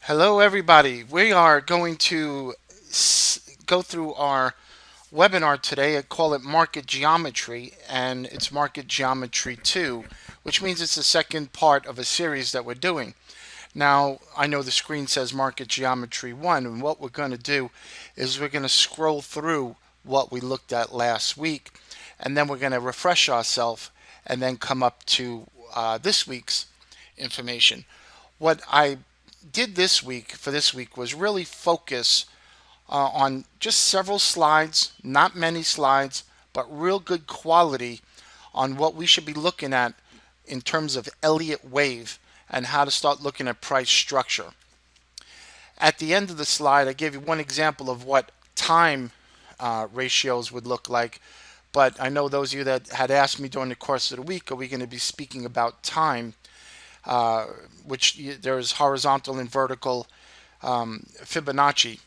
Hello, everybody. We are going to go through our webinar today. I call it Market Geometry, and it's Market Geometry 2, which means it's the second part of a series that we're doing. Now, I know the screen says Market Geometry 1, and what we're going to do is we're going to scroll through what we looked at last week, and then we're going to refresh ourselves and then come up to this week's information. What I did this week was really focus on just several slides, not many slides, but real good quality on what we should be looking at in terms of Elliott wave and how to start looking at price structure. At the end of the slide, I gave you one example of what time ratios would look like, but I know those of you that had asked me during the course of the week, are we going to be speaking about time? Which there's horizontal and vertical Fibonacci.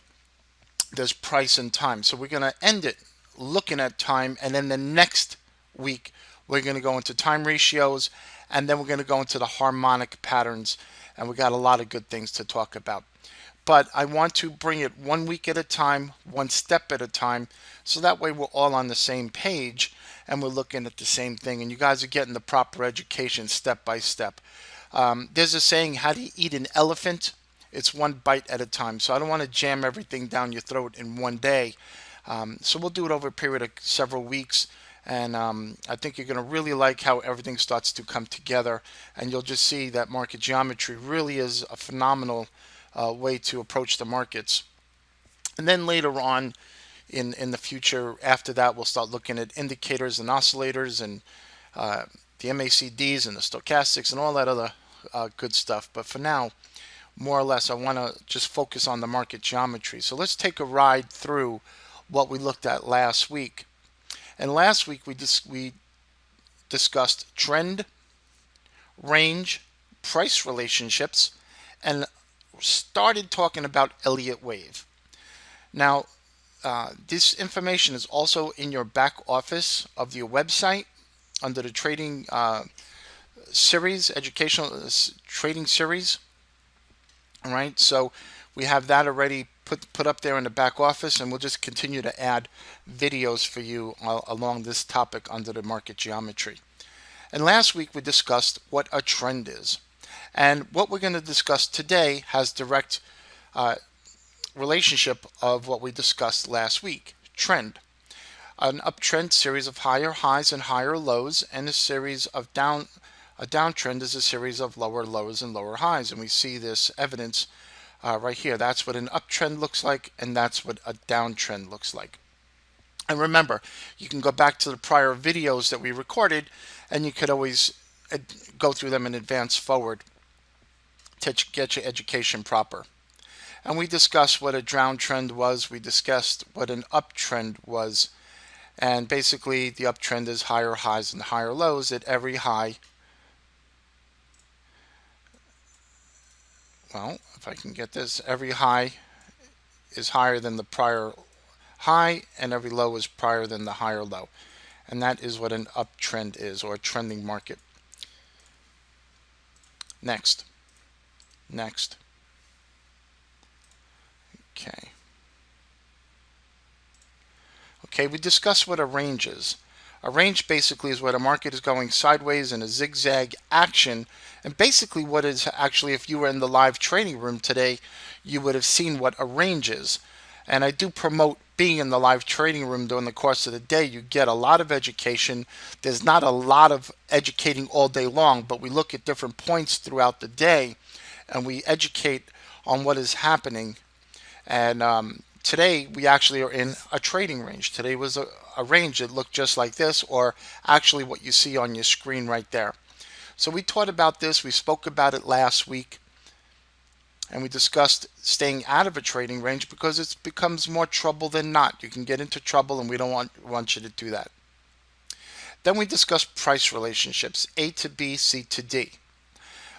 There's price and time. So we're going to end it looking at time, and then the next week we're going to go into time ratios, and then we're going to go into the harmonic patterns, and we got a lot of good things to talk about. But I want to bring it 1 week at a time, one step at a time, so that way we're all on the same page and we're looking at the same thing, and you guys are getting the proper education step by step. There's a saying, how do you eat an elephant? It's one bite at a time. So I don't want to jam everything down your throat in one day. So we'll do it over a period of several weeks. And I think you're going to really like how everything starts to come together. And you'll just see that market geometry really is a phenomenal way to approach the markets. And then later on in the future, after that, we'll start looking at indicators and oscillators and the MACDs and the stochastics and all that other good stuff. But for now, more or less, I want to just focus on the market geometry. So let's take a ride through what we looked at last week. And last week we discussed trend, range, price relationships, and started talking about Elliott wave. Now, this information is also in your back office of your website under the trading series, educational trading series. All right, so we have that already put up there in the back office, and we'll just continue to add videos for you along this topic under the market geometry. And last week we discussed what a trend is. And what we're going to discuss today has direct relationship of what we discussed last week, trend. An uptrend series of higher highs and higher lows, and a series of a downtrend is a series of lower lows and lower highs, and we see this evidence right here. That's what an uptrend looks like, and that's what a downtrend looks like. And remember, you can go back to the prior videos that we recorded, and you could always go through them and advance forward to get your education proper. And we discussed what a downtrend was. We discussed what an uptrend was. And basically, the uptrend is higher highs and higher lows at every high. Well, if I can get this, every high is higher than the prior high, and every low is prior than the higher low. And that is what an uptrend is, or a trending market. Next. Okay, we discussed what a range is. A range basically is where the market is going sideways in a zigzag action. And basically what is actually, if you were in the live training room today, you would have seen what a range is. And I do promote being in the live training room during the course of the day. You get a lot of education. There's not a lot of educating all day long, but we look at different points throughout the day and we educate on what is happening. And today we actually are in a trading range. Today was a range that looked just like this, or actually what you see on your screen right there. So we taught about this. We spoke about it last week, and we discussed staying out of a trading range because it becomes more trouble than not. You can get into trouble, and we don't want you to do that. Then we discussed price relationships, A to B, C to D.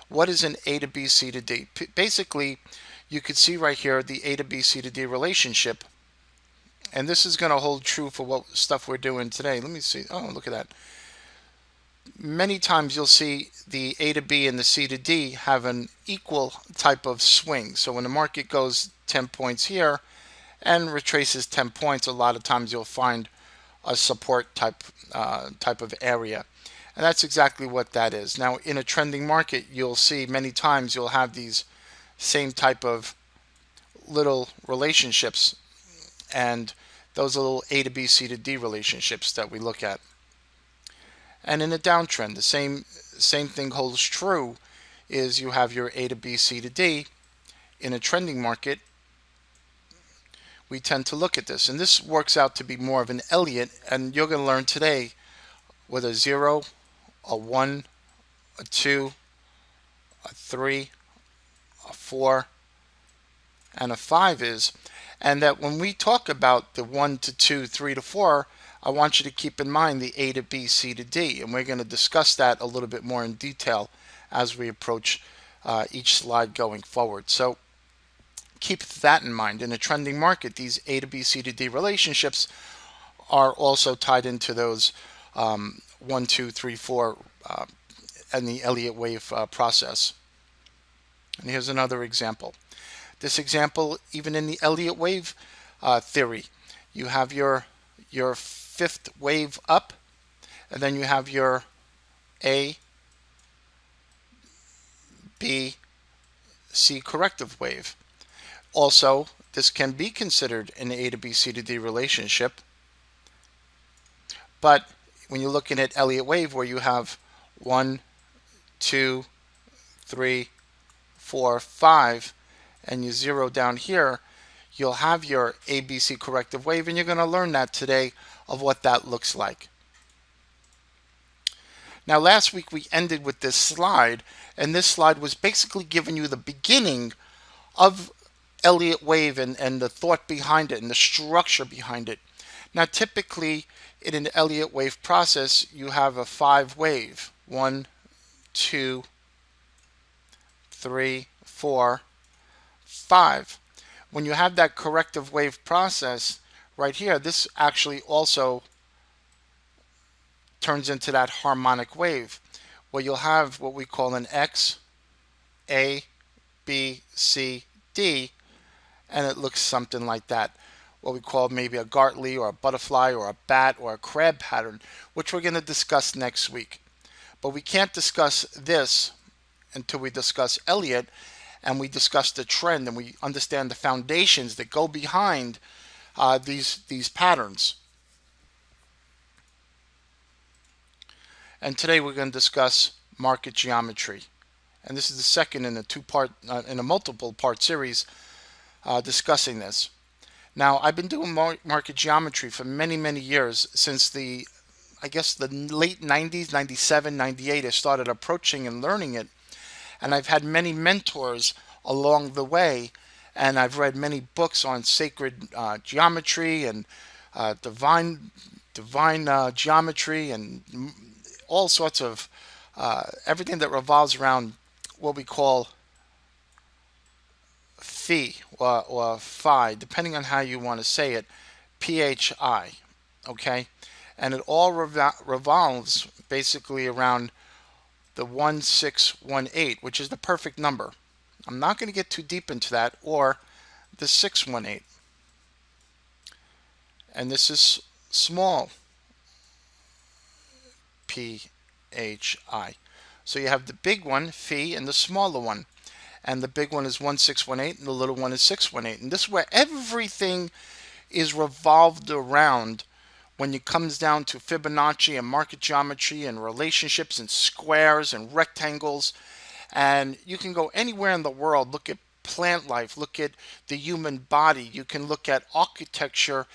What is an A to B, C to D? Basically, you could see right here the A to B, C to D relationship. And this is going to hold true for what stuff we're doing today. Let me see. Oh, look at that. many times you'll see the A to B and the C to D have an equal type of swing. So when the market goes 10 points here and retraces 10 points, a lot of times you'll find a support type of area. And that's exactly what that is. Now, in a trending market, you'll see many times you'll have these same type of little relationships, and those little A to B, C to D relationships that we look at. And in a downtrend, the same thing holds true. Is you have your A to B, C to D. In a trending market, we tend to look at this, and this works out to be more of an Elliott. And you're going to learn today what a 0, a 1, a 2, a 3, a 4, and a 5 is. And that when we talk about the 1 to 2, 3 to 4, I want you to keep in mind the A to B, C to D. And we're going to discuss that a little bit more in detail as we approach each slide going forward. So keep that in mind. In a trending market, these A to B, C to D relationships are also tied into those 1, 2, 3, 4 and the Elliott wave process. And here's another example. This example, even in the Elliott wave theory, you have your fifth wave up, and then you have your A, B, C corrective wave. Also, this can be considered an A to B, C to D relationship, but when you're looking at Elliott wave, where you have 1, 2, 3, 4, 5, and you zero down here, you'll have your ABC corrective wave, and you're going to learn that today of what that looks like. Now, last week we ended with this slide, and this slide was basically giving you the beginning of Elliott wave and the thought behind it and the structure behind it. Now, typically in an Elliott wave process, you have a 5 wave. 1, 2, 3, 4, 5. When you have that corrective wave process right here, this actually also turns into that harmonic wave, where you'll have what we call an X, A, B, C, D, and it looks something like that. What we call maybe a Gartley or a butterfly or a bat or a crab pattern, which we're going to discuss next week. But we can't discuss this until we discuss Elliott and we discuss the trend and we understand the foundations that go behind these patterns. And today we're going to discuss market geometry, and this is the second in a multiple part series discussing this. Now, I've been doing market geometry for many years, since the late 90s, 97, 98. I started approaching and learning it, and I've had many mentors along the way, and I've read many books on sacred geometry and divine geometry and all sorts of everything that revolves around what we call phi or phi, depending on how you want to say it, PHI, okay? And it all revolves basically around the 1618, which is the perfect number. I'm not going to get too deep into that, or the 618. And this is small PHI. So you have the big one, phi, and the smaller one. And the big one is 1618, and the little one is 618. And this is where everything is revolved around when it comes down to Fibonacci and market geometry and relationships and squares and rectangles. And you can go anywhere in the world, look at plant life, look at the human body. You can look at architecture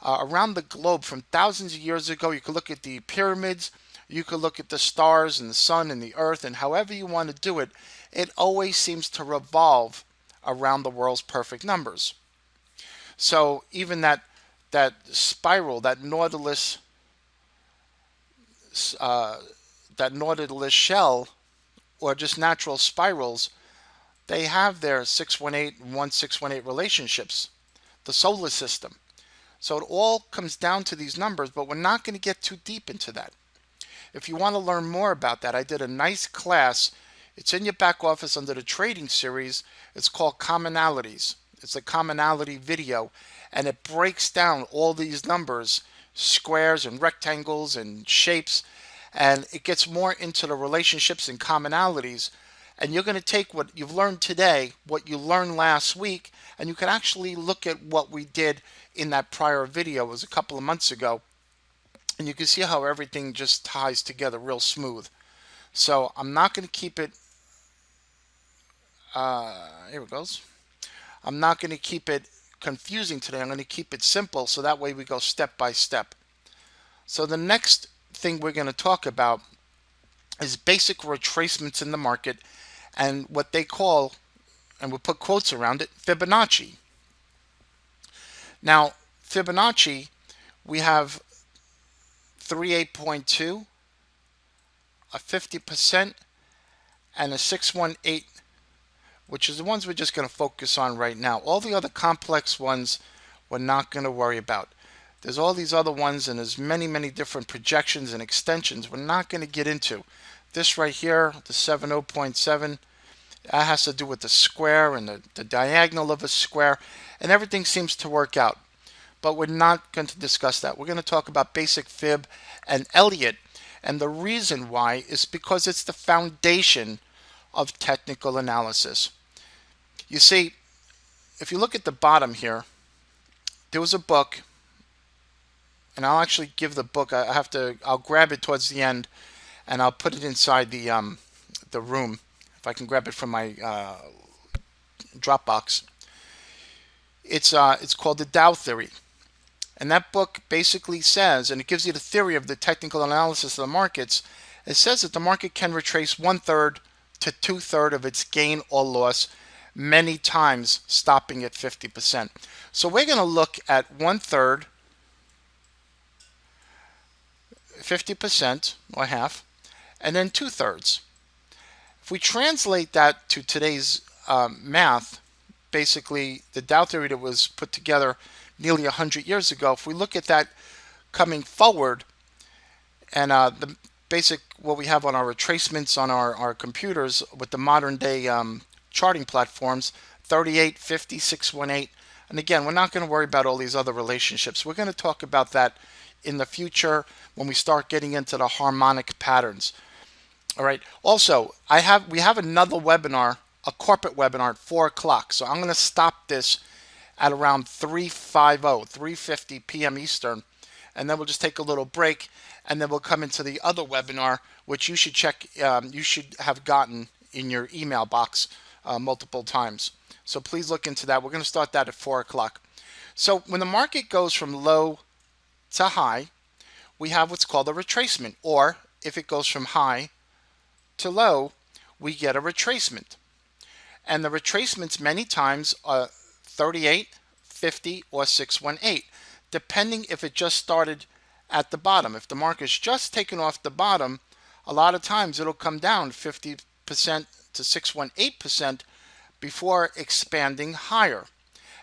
around the globe from thousands of years ago. You can look at the pyramids. You could look at the stars and the sun and the earth, and however you want to do it, it always seems to revolve around the world's perfect numbers. So even that spiral, that nautilus shell, or just natural spirals, they have their 618 and 1618 relationships, the solar system. So it all comes down to these numbers, but we're not going to get too deep into that. If you want to learn more about that, I did a nice class. It's in your back office under the trading series. It's called Commonalities. It's a commonality video, and it breaks down all these numbers, squares and rectangles and shapes, and it gets more into the relationships and commonalities. And you're going to take what you've learned today, what you learned last week, and you can actually look at what we did in that prior video. It was a couple of months ago, and you can see how everything just ties together real smooth. So I'm not going to keep it, here it goes. I'm not going to keep it confusing today. I'm going to keep it simple so that way we go step by step. So the next thing we're going to talk about is basic retracements in the market and what they call, and we'll put quotes around it, Fibonacci. Now, Fibonacci, we have 38.2, a 50%, and a 618, which is the ones we're just going to focus on right now. All the other complex ones we're not going to worry about. There's all these other ones, and there's many, many different projections and extensions we're not going to get into. This right here, the 70.7, that has to do with the square and the diagonal of a square, and everything seems to work out. But we're not going to discuss that. We're going to talk about basic fib and Elliott, and the reason why is because it's the foundation of technical analysis. You see, if you look at the bottom here, there was a book, and I'll actually give the book. I'll grab it towards the end, and I'll put it inside the room if I can grab it from my Dropbox. It's called the Dow Theory, and that book basically says, and it gives you the theory of the technical analysis of the markets. It says that the market can retrace 1/3 to 2/3 of its gain or loss, many times stopping at 50%. So we're going to look at 1/3, 50% or half, and then 2/3. If we translate that to today's math, basically the Dow theory that was put together nearly 100 years ago, if we look at that coming forward, and the basic what we have on our retracements on our computers with the modern day charting platforms, 38, 50, 618. And again, we're not going to worry about all these other relationships. We're going to talk about that in the future when we start getting into the harmonic patterns. All right. Also, we have another webinar, a corporate webinar at 4 o'clock. So I'm going to stop this at around 3:50 p.m. Eastern, and then we'll just take a little break, and then we'll come into the other webinar, which you should check. You should have gotten in your email box multiple times. So please look into that. We're going to start that at 4 o'clock. So when the market goes from low to high, we have what's called a retracement, or if it goes from high to low, we get a retracement. And the retracements many times are 38, 50, or 618, depending if it just started at the bottom. If the market's just taken off the bottom, a lot of times it'll come down 50% to 618% before expanding higher.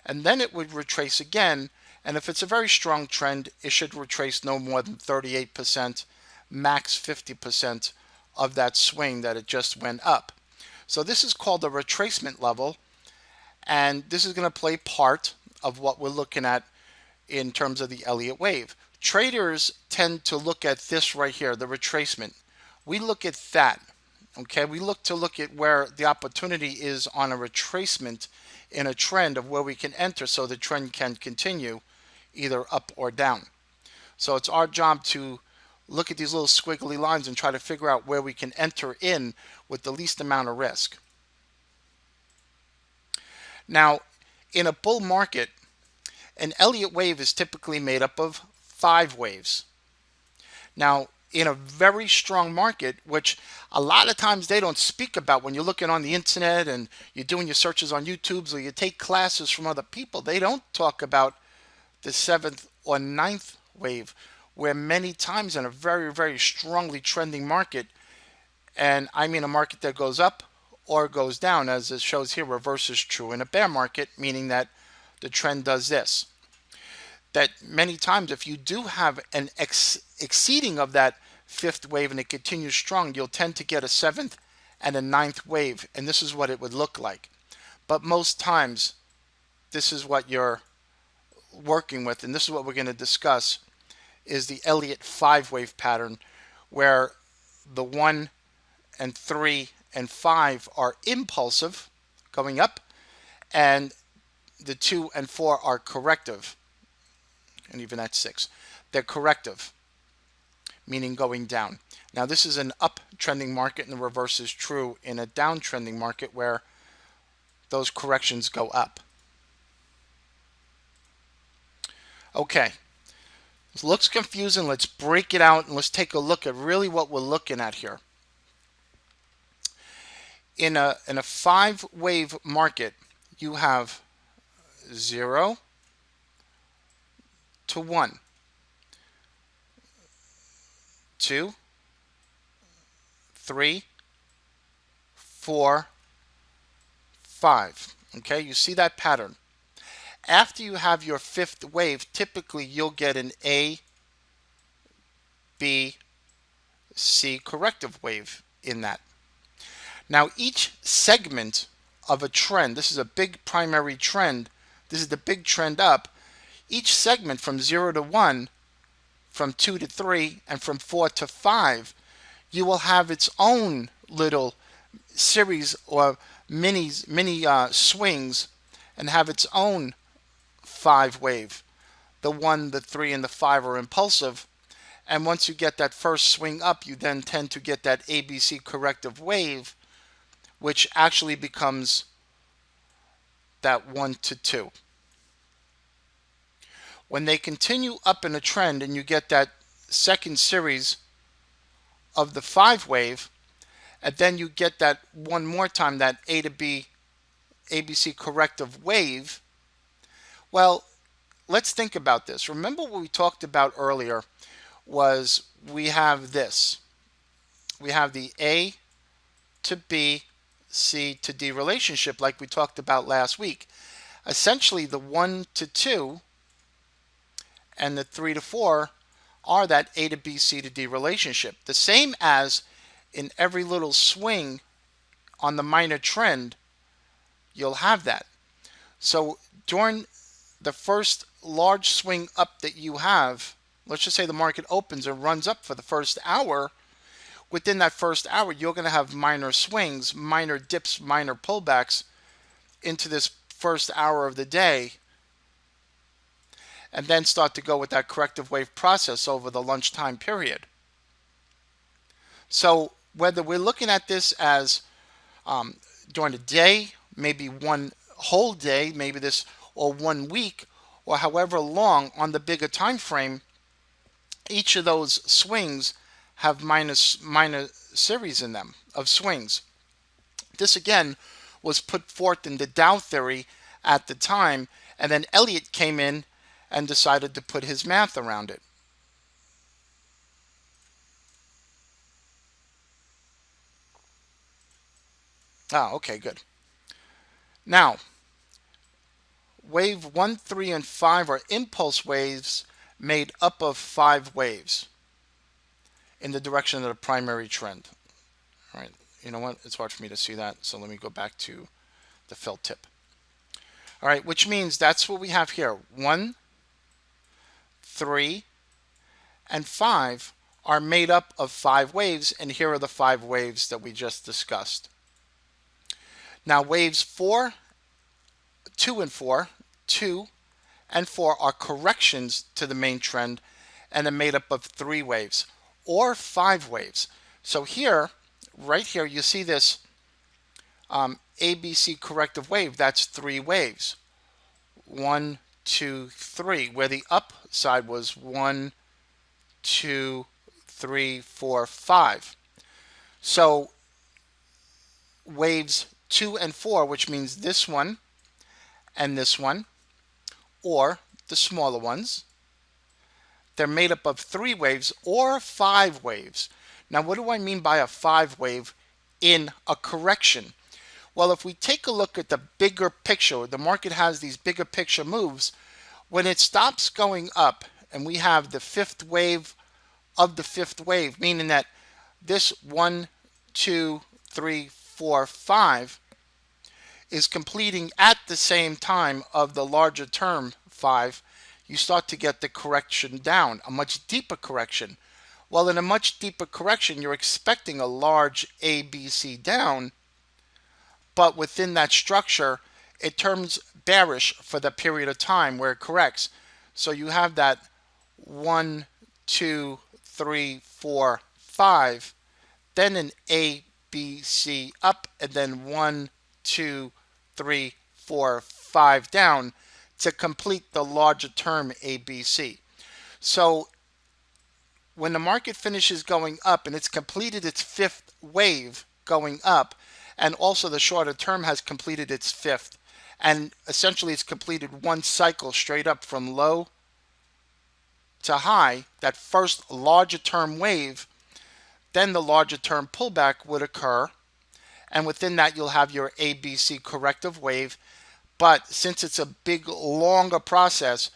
And then it would retrace again, and if it's a very strong trend, it should retrace no more than 38%, max 50% of that swing that it just went up. So this is called the retracement level, and this is going to play part of what we're looking at in terms of the Elliott wave. Traders tend to look at this right here, the retracement. We look at that, okay? We look at where the opportunity is on a retracement in a trend of where we can enter so the trend can continue either up or down. So it's our job to look at these little squiggly lines and try to figure out where we can enter in with the least amount of risk. Now, in a bull market, an Elliott wave is typically made up of 5 waves. Now, in a very strong market, which a lot of times they don't speak about when you're looking on the internet and you're doing your searches on YouTube or you take classes from other people, they don't talk about the 7th or 9th wave, where many times in a very, very strongly trending market, and I mean a market that goes up or goes down, as it shows here, reverse is true in a bear market, meaning that the trend does this. That many times if you do have an exceeding of that fifth wave and it continues strong, you'll tend to get a seventh and a ninth wave, and this is what it would look like. But most times, this is what you're working with, and this is what we're going to discuss, is the Elliott five-wave pattern, where the 1 and 3 and 5 are impulsive, going up, and the 2 and 4 are corrective, and even at 6. They're corrective, meaning going down. Now, this is an uptrending market, and the reverse is true in a downtrending market where those corrections go up. Okay, this looks confusing. Let's break it out and let's take a look at really what we're looking at here. In a five-wave market, you have 0 to 1, 2, 3, 4, 5. Okay, you see that pattern. After you have your fifth wave, typically you'll get an A, B, C corrective wave in that. Now, each segment of a trend, this is a big primary trend, this is the big trend up. Each segment from 0 to 1, from 2 to 3, and from 4 to 5, you will have its own little series or mini swings and have its own five wave. The 1, the 3, and the 5 are impulsive. And once you get that first swing up, you then tend to get that ABC corrective wave, which actually becomes that 1 to 2. When they continue up in a trend and you get that second series of the 5 wave, and then you get that one more time, that A to B ABC corrective wave, well, let's think about this. Remember what we talked about earlier was we have this. We have the A to B, C to D relationship like we talked about last week. Essentially, the 1 to 2 and the 3 to 4 are that A to B, C to D relationship. The same as in every little swing on the minor trend, you'll have that. So during the first large swing up that you have, let's just say the market opens and runs up for the first hour, within that first hour, you're going to have minor swings, minor dips, minor pullbacks into this first hour of the day, and then start to go with that corrective wave process over the lunchtime period. So whether we're looking at this as during the day, maybe one whole day, maybe this, or 1 week, or however long on the bigger time frame, each of those swings have minor series in them of swings. This again was put forth in the Dow theory at the time, and then Elliott came in and decided to put his math around it. Okay, good. Now, wave 1, 3, and 5 are impulse waves made up of 5 waves in the direction of the primary trend. All right, you know what? It's hard for me to see that, so let me go back to the felt tip. All right, which means that's what we have here. 1, 3, and 5 are made up of 5 waves, and here are the 5 waves that we just discussed. Now, waves 2 and 4 are corrections to the main trend, and they're made up of 3 waves or 5 waves. So here, right here, you see this ABC corrective wave. That's 3 waves. 1, 2, 3, where the upside was 1, 2, 3, 4, 5. So waves 2 and 4, which means this one and this one, or the smaller ones, they're made up of 3 waves or 5 waves. Now, what do I mean by a 5 wave in a correction? Well, if we take a look at the bigger picture, the market has these bigger picture moves. When it stops going up and we have the 5th wave of the fifth wave, meaning that this 1, 2, 3, 4, 5 is completing at the same time of the larger term 5, you start to get the correction down, a much deeper correction. Well, in a much deeper correction, you're expecting a large ABC down, but within that structure, it turns bearish for the period of time where it corrects. So you have that 1, 2, 3, 4, 5, then an A, B, C up, and then 1, 2, 3, 4, 5 down to complete the larger term ABC. So when the market finishes going up and it's completed its fifth wave going up, and also the shorter term has completed its fifth, and essentially it's completed one cycle straight up from low to high, that first larger term wave, then the larger term pullback would occur, and within that you'll have your ABC corrective wave. But since it's a big, longer process,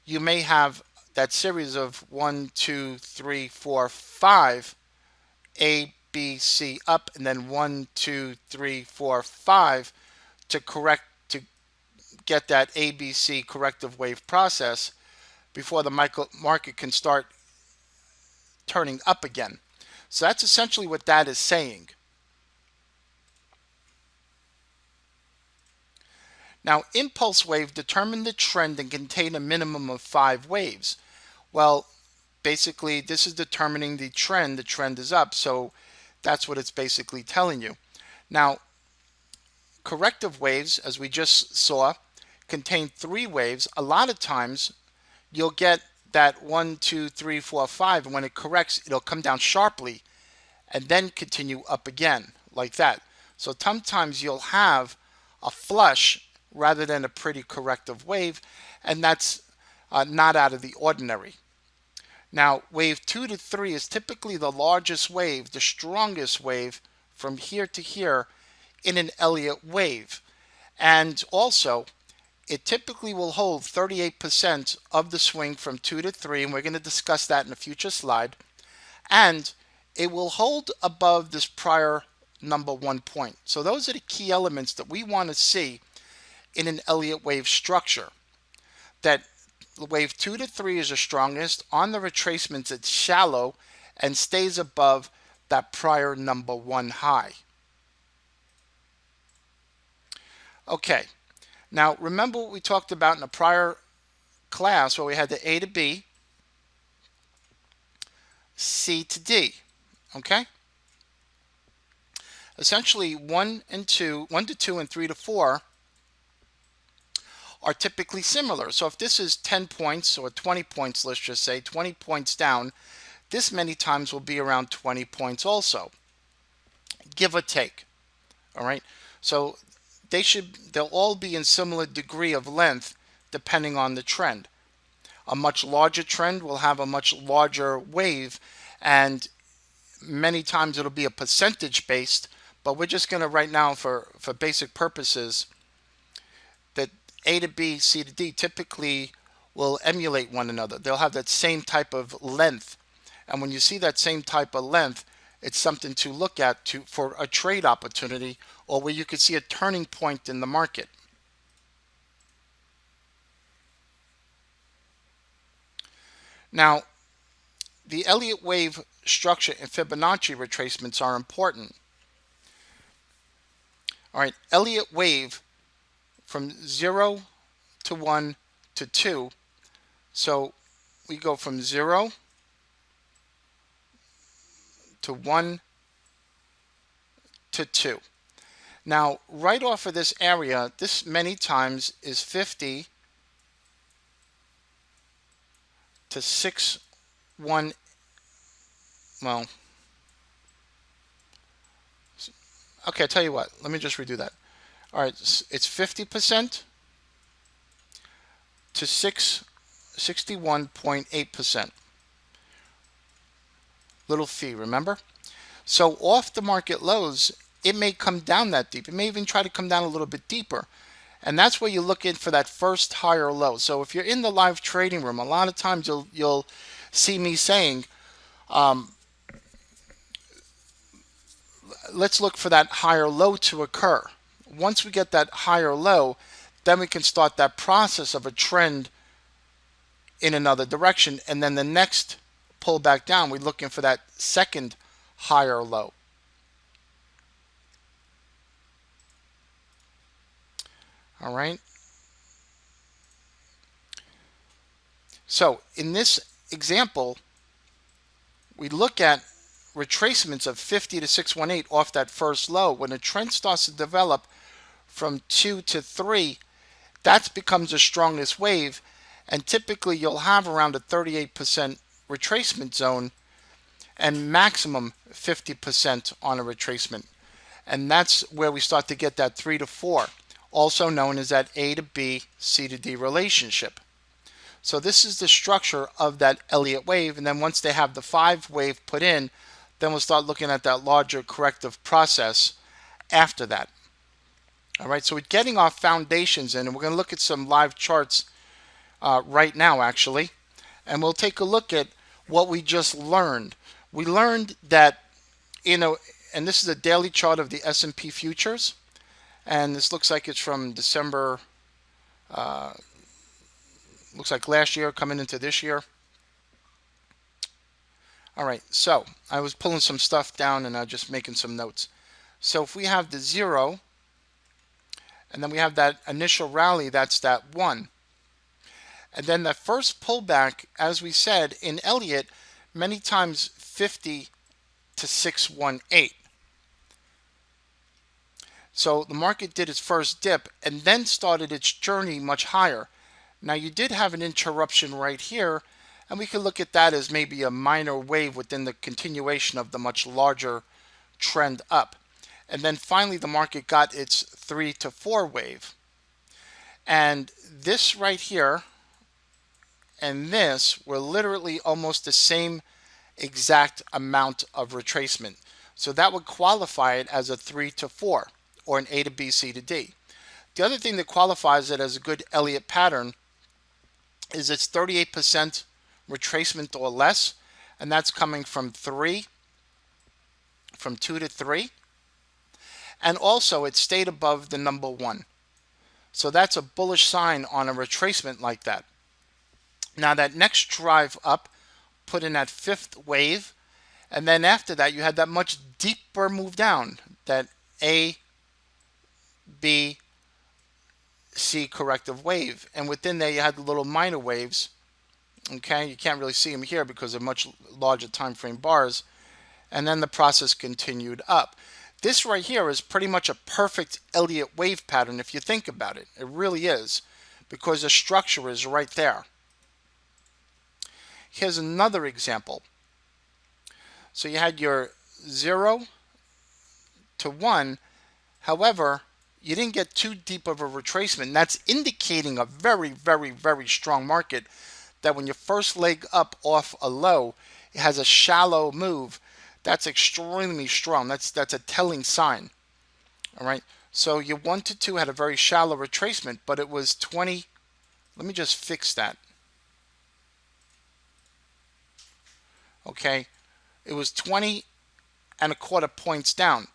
you may have that series of 1, 2, 3, 4, 5, A, B, C up, and then 1, 2, 3, 4, 5 to correct, to get that ABC corrective wave process before the market can start turning up again. So that's essentially what that is saying. Now, impulse wave determine the trend and contain a minimum of 5 waves. Well, basically, this is determining the trend. The trend is up, so that's what it's basically telling you. Now, corrective waves, as we just saw, contain 3 waves. A lot of times, you'll get that 1, 2, 3, 4, 5, and when it corrects, it'll come down sharply and then continue up again, like that. So sometimes you'll have a flush rather than a pretty corrective wave, and that's not out of the ordinary. Now, wave 2 to 3 is typically the largest wave, the strongest wave from here to here in an Elliott wave. And also, it typically will hold 38% of the swing from 2 to 3, and we're going to discuss that in a future slide. And it will hold above this prior number 1 point. So those are the key elements that we want to see in an Elliott wave structure. That wave 2 to 3 is the strongest. On the retracements, it's shallow and stays above that prior number 1 high. Okay, now remember what we talked about in a prior class where we had the A to B, C to D. Okay? Essentially 1 to 2 and 3 to 4 are typically similar. So if this is 10 points or 20 points, let's just say 20 points down, this many times will be around 20 points also, give or take. All right, so they'll all be in similar degree of length depending on the trend. A much larger trend will have a much larger wave, and many times it'll be a percentage based, but we're just going to right now for basic purposes that A to B, C to D typically will emulate one another. They'll have that same type of length. And when you see that same type of length, it's something to look at for a trade opportunity, or where you could see a turning point in the market. Now, the Elliott wave structure and Fibonacci retracements are important. All right, Elliott wave from 0 to 1 to 2. So we go from 0 to 1 to 2. Now, right off of this area, this many times is 50 to 6, 1, well, okay, I'll tell you what, let me just redo that. All right, it's 50% to 61.8%. Little fee, remember? So off the market lows, it may come down that deep. It may even try to come down a little bit deeper. And that's where you look in for that first higher low. So if you're in the live trading room, a lot of times you'll see me saying, Um, let's look for that higher low to occur. Once we get that higher low, then we can start that process of a trend in another direction. And then the next pull back down, we're looking for that second higher low. All right. So in this example, we look at retracements of 50 to 618 off that first low. When a trend starts to develop from 2 to 3, that becomes the strongest wave. And typically you'll have around a 38% retracement zone and maximum 50% on a retracement. And that's where we start to get that 3 to 4, also known as that A to B, C to D relationship. So this is the structure of that Elliott wave. And then once they have the 5 wave put in, then we'll start looking at that larger corrective process after that. All right, so we're getting our foundations in, and we're going to look at some live charts right now, actually. And we'll take a look at what we just learned. We learned that, and this is a daily chart of the S&P futures. And this looks like it's from December, looks like last year coming into this year. All right, so I was pulling some stuff down and just making some notes. So if we have the 0, and then we have that initial rally, that's that 1. And then the first pullback, as we said, in Elliott, many times 50 to 618. So the market did its first dip and then started its journey much higher. Now you did have an interruption right here, and we could look at that as maybe a minor wave within the continuation of the much larger trend up. And then finally the market got its 3 to 4 wave. And this right here and this were literally almost the same exact amount of retracement. So that would qualify it as a 3 to 4 or an A to B, C to D. The other thing that qualifies it as a good Elliott pattern is it's 38% retracement or less, and that's coming from 2 to 3. And also it stayed above the number 1. So that's a bullish sign on a retracement like that. Now that next drive up put in that 5th wave, and then after that you had that much deeper move down, that A, B, C corrective wave. And within there you had the little minor waves. Okay, you can't really see them here because they're much larger time frame bars. And then the process continued up. This right here is pretty much a perfect Elliott wave pattern if you think about it. It really is, because the structure is right there. Here's another example. So you had your 0 to 1. However, you didn't get too deep of a retracement. That's indicating a very, very, very strong market, that when your first leg up off a low, it has a shallow move. That's extremely strong. That's a telling sign. All right. So your 1 to 2 had a very shallow retracement, but it was 20. Let me just fix that. Okay. It was 20 and a quarter points down.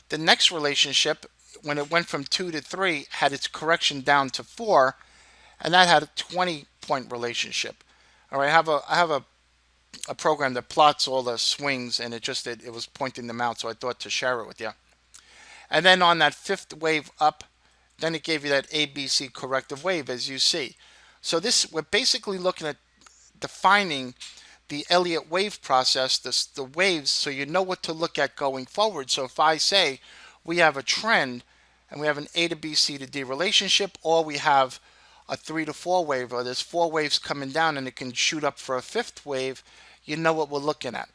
The next relationship, when it went from 2 to 3, had its correction down to 4, and that had a 20-point relationship. All right. I have a program that plots all the swings, and it was pointing them out, so I thought to share it with you. And then on that 5th wave up, then it gave you that ABC corrective wave, as you see. So we're basically looking at defining the Elliott wave process, the waves, so you know what to look at going forward. So if I say we have a trend and we have an A to B, C to D relationship, or we have a 3 to 4 wave, or there's 4 waves coming down and it can shoot up for a 5th wave, you know what we're looking at.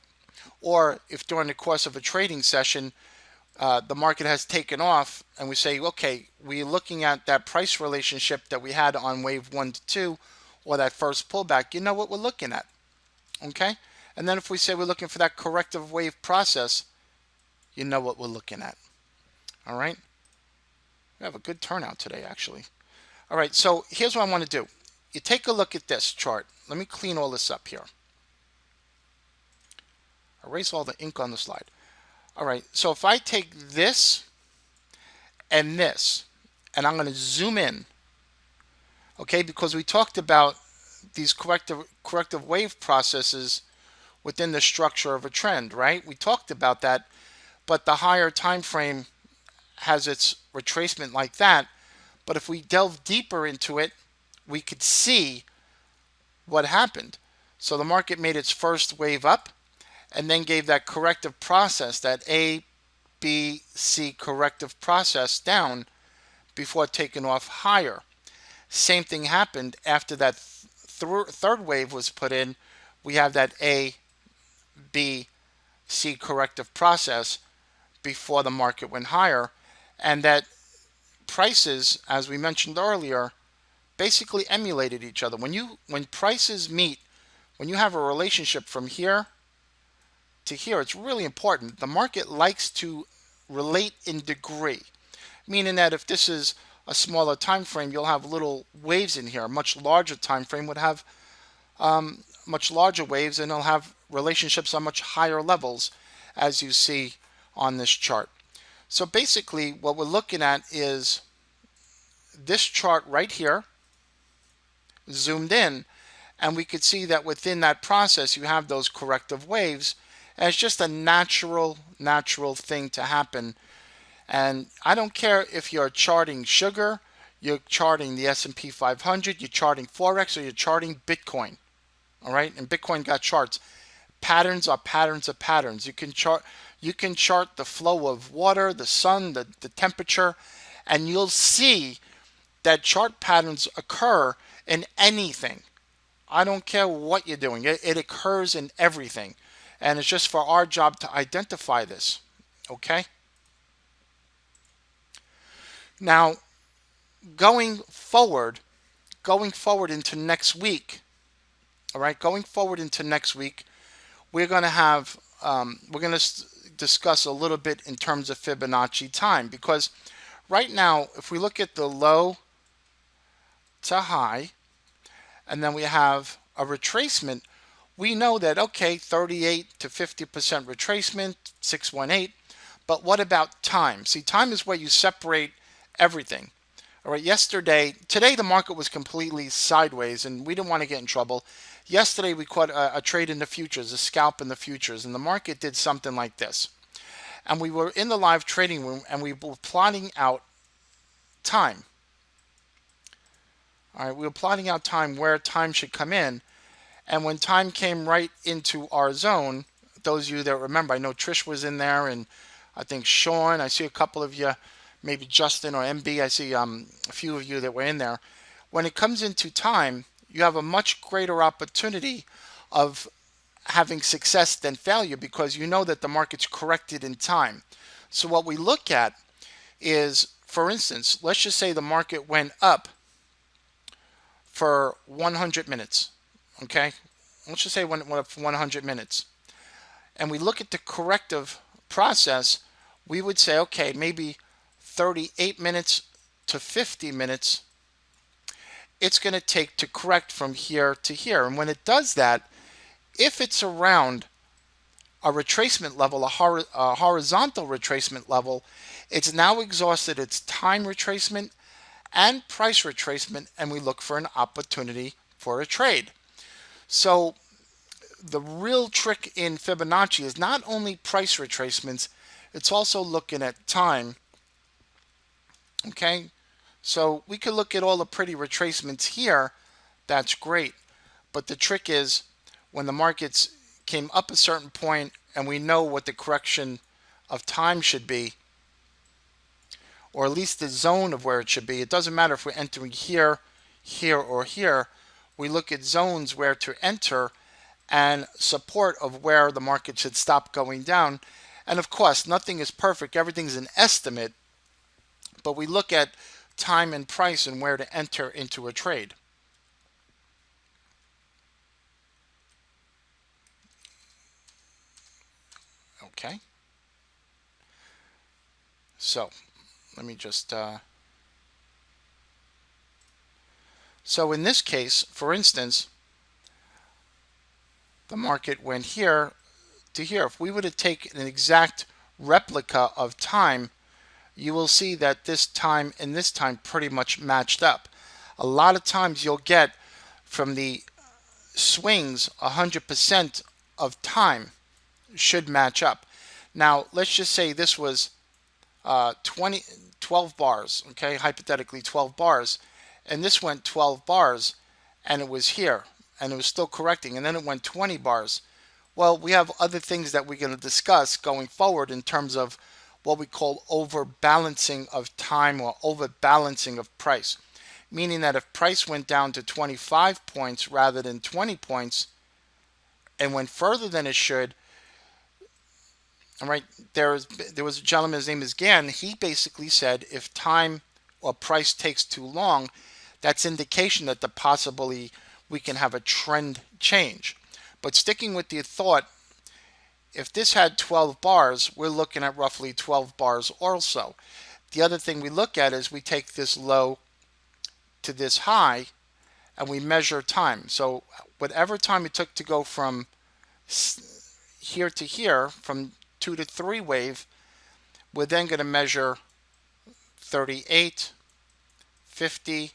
Or if during the course of a trading session, the market has taken off and we say, okay, we're looking at that price relationship that we had on wave 1 to 2, or that first pullback, you know what we're looking at. Okay? And then if we say we're looking for that corrective wave process, you know what we're looking at. All right? We have a good turnout today, actually. All right, so here's what I want to do. You take a look at this chart. Let me clean all this up here. Erase all the ink on the slide. All right, so if I take this and this, and I'm going to zoom in, okay, because we talked about these corrective wave processes within the structure of a trend, right? We talked about that, but the higher time frame has its retracement like that. But if we delve deeper into it, we could see what happened. So the market made its first wave up and then gave that corrective process, that A, B, C corrective process down before taking off higher. Same thing happened after that third wave was put in. We have that A, B, C corrective process before the market went higher. And that prices, as we mentioned earlier, basically emulated each other. When prices meet, when you have a relationship from here to here, it's really important. The market likes to relate in degree, meaning that if this is a smaller time frame, you'll have little waves in here. A much larger time frame would have much larger waves, and it'll have relationships on much higher levels, as you see on this chart. So basically, what we're looking at is this chart right here, zoomed in, and we could see that within that process, you have those corrective waves, and it's just a natural thing to happen. And I don't care if you're charting sugar, you're charting the S&P 500, you're charting Forex, or you're charting Bitcoin. All right, and Bitcoin got charts. Patterns are patterns of patterns. You can chart the flow of water, the sun, the temperature, and you'll see that chart patterns occur in anything. I don't care what you're doing. It occurs in everything. And it's just for our job to identify this. Okay? Now, going forward into next week, all right, going forward into next week, we're going to have, we're going to discuss a little bit in terms of Fibonacci time, because right now, if we look at the low to high, and then we have a retracement, we know that, okay, 38 to 50% retracement, 618, but what about time? See, time is where you separate everything. All right, today the market was completely sideways, and we didn't want to get in trouble. Yesterday we caught a trade in the futures, a scalp in the futures, and the market did something like this. And we were in the live trading room, and we were plotting out time. All right, we were plotting out time, where time should come in. And when time came right into our zone, those of you that remember, I know Trish was in there, and I think Sean, I see a couple of you, maybe Justin or MB, I see a few of you that were in there. When it comes into time, you have a much greater opportunity of having success than failure, because you know that the market's corrected in time. So what we look at is, for instance, let's just say the market went up for 100 minutes. Okay, let's just say when it went up for 100 minutes, and we look at the corrective process, we would say, okay, maybe 38 minutes to 50 minutes it's going to take to correct from here to here. And when it does that, if it's around a retracement level, a horizontal retracement level, it's now exhausted its time retracement and price retracement, and we look for an opportunity for a trade. So the real trick in Fibonacci is not only price retracements, it's also looking at time. Okay, so we could look at all the pretty retracements here. That's great. But the trick is, when the markets came up a certain point and we know what the correction of time should be, or at least the zone of where it should be, it doesn't matter if we're entering here, here, or here. We look at zones where to enter and support of where the market should stop going down. And of course, nothing is perfect. Everything's an estimate. But we look at time and price and where to enter into a trade. Okay. So let me just... So in this case, for instance, the market went here to here, if we were to take an exact replica of time, you will see that this time and this time pretty much matched up. A lot of times you'll get from the swings 100% of time should match up. Now, let's just say this was 12 bars, okay, hypothetically 12 bars, and this went 12 bars, and it was here, and it was still correcting, and then it went 20 bars. Well, we have other things that we're going to discuss going forward in terms of what we call overbalancing of time or overbalancing of price, meaning that if price went down to 25 points rather than 20 points and went further than it should, all right, there was a gentleman, his name is Gann. He basically said if time or price takes too long, that's indication that possibly we can have a trend change. But sticking with the thought, if this had 12 bars, we're looking at roughly 12 bars also. The other thing we look at is we take this low to this high and we measure time. So whatever time it took to go from here to here, from 2 to 3 wave, we're then going to measure 38, 50,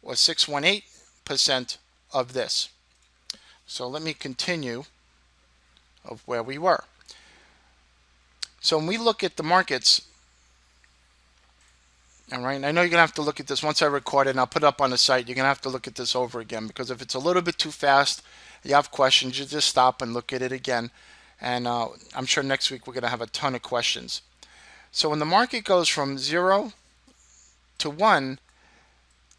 or 618% of this. So let me continue of where we were. So when we look at the markets, all right, I know you're going to have to look at this once I record it and I'll put it up on the site. You're going to have to look at this over again, because if it's a little bit too fast, you have questions, you just stop and look at it again. And I'm sure next week we're going to have a ton of questions. So when the market goes from 0 to 1,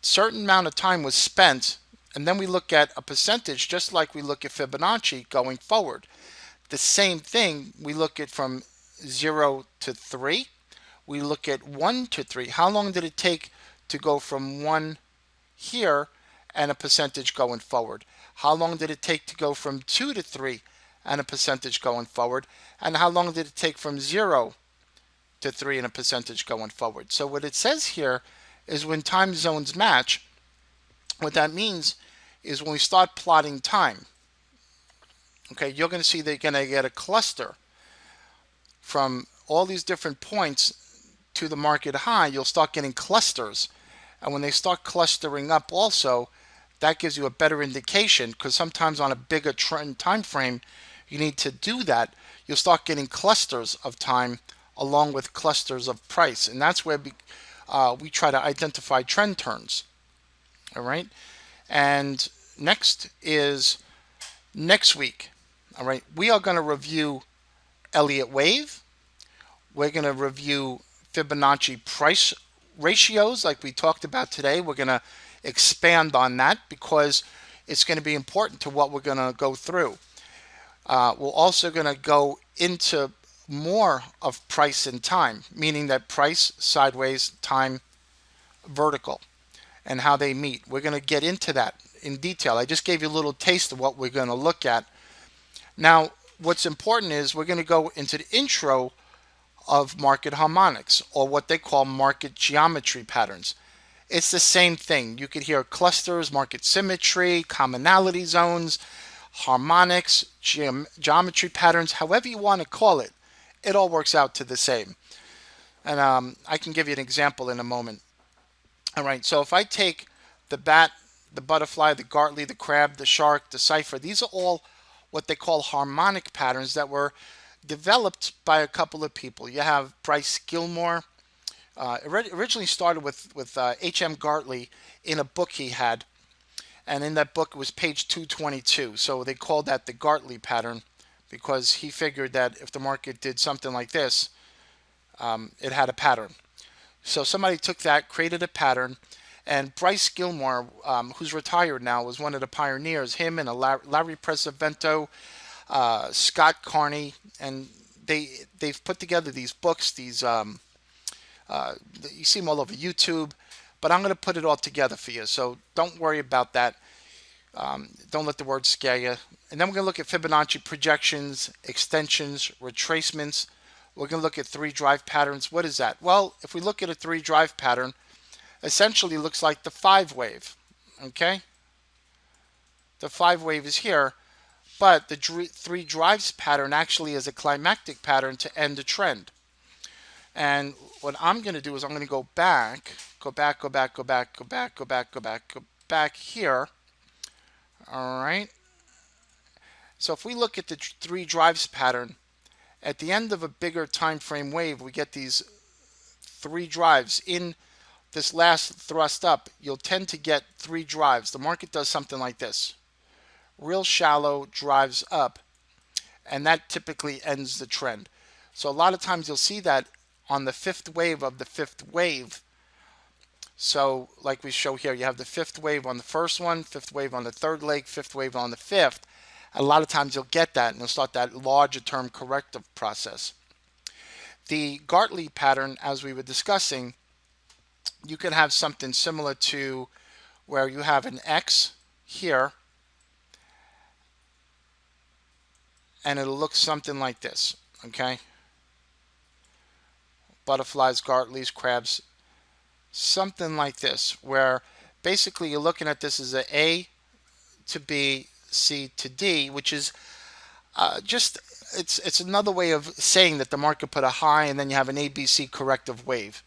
certain amount of time was spent, and then we look at a percentage just like we look at Fibonacci going forward. The same thing, we look at from 0 to 3. We look at 1 to 3. How long did it take to go from 1 here and a percentage going forward? How long did it take to go from 2 to 3 and a percentage going forward? And how long did it take from 0 to 3 and a percentage going forward? So what it says here is when time zones match, what that means is when we start plotting time, okay, you're going to see they're going to get a cluster from all these different points to the market high. You'll start getting clusters, and when they start clustering up also, that gives you a better indication, because sometimes on a bigger trend time frame you need to do that. You'll start getting clusters of time along with clusters of price, and that's where we try to identify trend turns. All right, and next is next week. All right, we are going to review Elliott wave. We're going to review Fibonacci price ratios like we talked about today. We're going to expand on that because it's going to be important to what we're going to go through. We're also going to go into more of price and time, meaning that price sideways, time vertical, and how they meet. We're going to get into that in detail. I just gave you a little taste of what we're going to look at. Now, what's important is we're going to go into the intro of market harmonics, or what they call market geometry patterns. It's the same thing. You could hear clusters, market symmetry, commonality zones, harmonics, geometry patterns, however you want to call it. It all works out to the same. And I can give you an example in a moment. All right, so if I take the bat, the butterfly, the Gartley, the crab, the shark, the cipher, these are all what they call harmonic patterns that were developed by a couple of people. You have Bryce Gilmore. Originally started with H.M. Gartley in a book he had, and in that book it was page 222. So they called that the Gartley pattern because he figured that if the market did something like this, it had a pattern. So somebody took that, created a pattern, and Bryce Gilmore, who's retired now, was one of the pioneers. Him and Larry Presavento, Scott Carney, and they've put together these books. These you see them all over YouTube, but I'm going to put it all together for you. So don't worry about that. Don't let the word scare you. And then we're going to look at Fibonacci projections, extensions, retracements. We're going to look at 3 drive patterns. What is that? Well, if we look at a 3 drive pattern, essentially looks like the 5 wave. Okay? The 5 wave is here. But the three drives pattern actually is a climactic pattern to end the trend. And what I'm going to do is I'm going to go back, go back, go back, go back, go back, go back, go back, go back here. All right. So if we look at the three drives pattern, at the end of a bigger time frame wave, we get these three drives. In this last thrust up, you'll tend to get three drives. The market does something like this. Real shallow drives up, and that typically ends the trend. So a lot of times you'll see that on the fifth wave of the fifth wave. So like we show here, you have the fifth wave on the first one, fifth wave on the third leg, fifth wave on the fifth. A lot of times you'll get that, and you'll start that larger term corrective process. The Gartley pattern, as we were discussing, you can have something similar to where you have an X here, and it'll look something like this, okay? Butterflies, Gartleys, crabs, something like this, where basically you're looking at this as A to B, C to D, which is it's another way of saying that the market put a high and then you have an ABC corrective wave.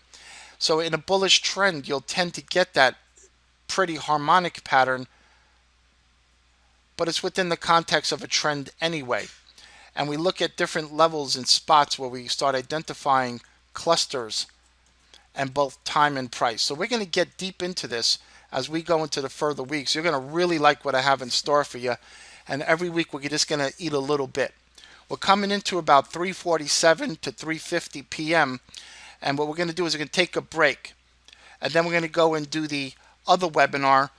So in a bullish trend, you'll tend to get that pretty harmonic pattern, but it's within the context of a trend anyway. And we look at different levels and spots where we start identifying clusters and both time and price. So we're going to get deep into this as we go into the further weeks. You're going to really like what I have in store for you. And every week we're just going to eat a little bit. We're coming into about 3:47 to 3:50 p.m. And what we're going to do is we're going to take a break. And then we're going to go and do the other webinar.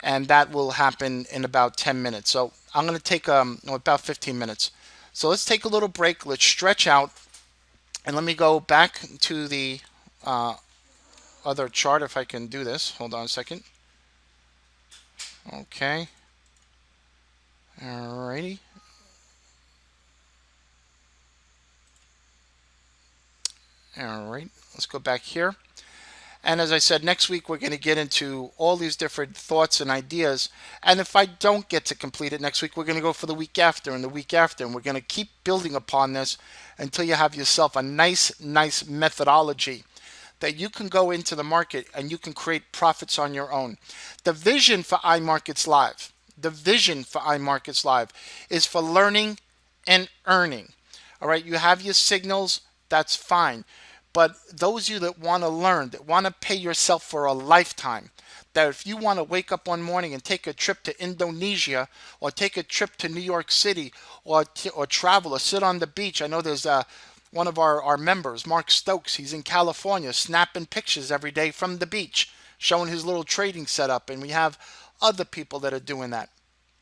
And that will happen in about 10 minutes. So I'm going to take about 15 minutes. So let's take a little break. Let's stretch out. And let me go back to the other chart if I can do this. Hold on a second. Okay. Alrighty. Alright, let's go back here. And as I said, next week we're going to get into all these different thoughts and ideas. And if I don't get to complete it next week, we're going to go for the week after and the week after. And we're going to keep building upon this until you have yourself a nice methodology that you can go into the market and you can create profits on your own. The vision for iMarkets Live, is for learning and earning. All right, you have your signals, that's fine. But those of you that want to learn, that want to pay yourself for a lifetime, that if you want to wake up one morning and take a trip to Indonesia or take a trip to New York City or travel or sit on the beach. I know there's one of our members, Mark Stokes, he's in California snapping pictures every day from the beach, showing his little trading setup. And we have other people that are doing that.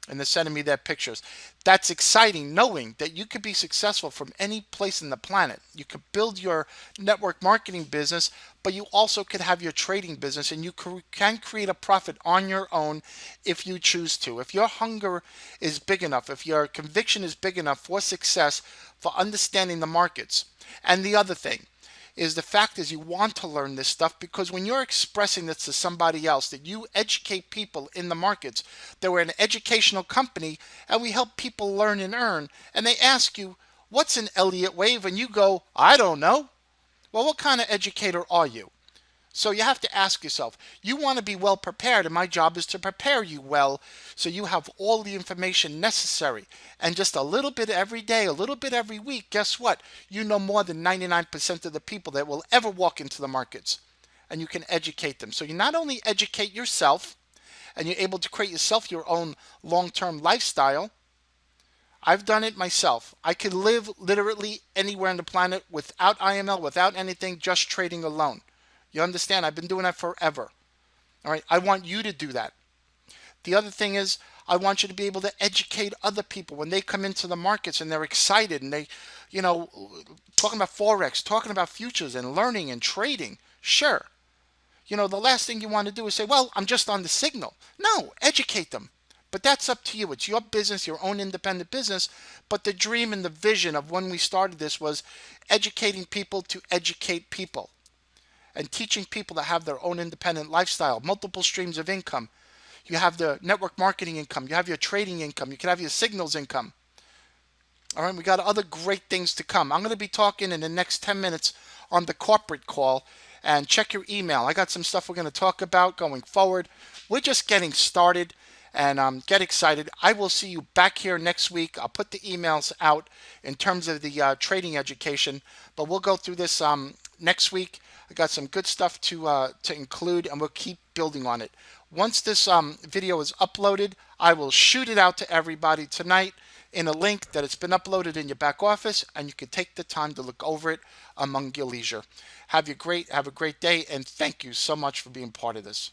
And they're sending me their pictures. That's exciting, knowing that you could be successful from any place in the planet. You could build your network marketing business, but you also could have your trading business, and you can create a profit on your own if you choose to. If your hunger is big enough, if your conviction is big enough for success, for understanding the markets. And the other thing is the fact is you want to learn this stuff, because when you're expressing this to somebody else, that you educate people in the markets, that we're an educational company and we help people learn and earn, and they ask you, what's an Elliott wave? And you go, I don't know. Well, what kind of educator are you? So you have to ask yourself, you want to be well prepared, and my job is to prepare you well so you have all the information necessary. And just a little bit every day, a little bit every week, guess what? You know more than 99% of the people that will ever walk into the markets, and you can educate them. So you not only educate yourself, and you're able to create yourself your own long-term lifestyle. I've done it myself. I could live literally anywhere on the planet without IML, without anything, just trading alone. You understand? I've been doing that forever. All right. I want you to do that. The other thing is, I want you to be able to educate other people when they come into the markets and they're excited and they, talking about Forex, talking about futures and learning and trading. Sure. The last thing you want to do is say, well, I'm just on the signal. No, educate them. But that's up to you. It's your business, your own independent business. But the dream and the vision of when we started this was educating people to educate people. And teaching people to have their own independent lifestyle, multiple streams of income. You have the network marketing income. You have your trading income. You can have your signals income. All right, we got other great things to come. I'm going to be talking in the next 10 minutes on the corporate call, and check your email. I got some stuff we're going to talk about going forward. We're just getting started, and get excited. I will see you back here next week. I'll put the emails out in terms of the trading education, but we'll go through this next week. I got some good stuff to include, and we'll keep building on it. Once this video is uploaded, I will shoot it out to everybody tonight in a link that it's been uploaded in your back office, and you can take the time to look over it among your leisure. Have a great day, and thank you so much for being part of this.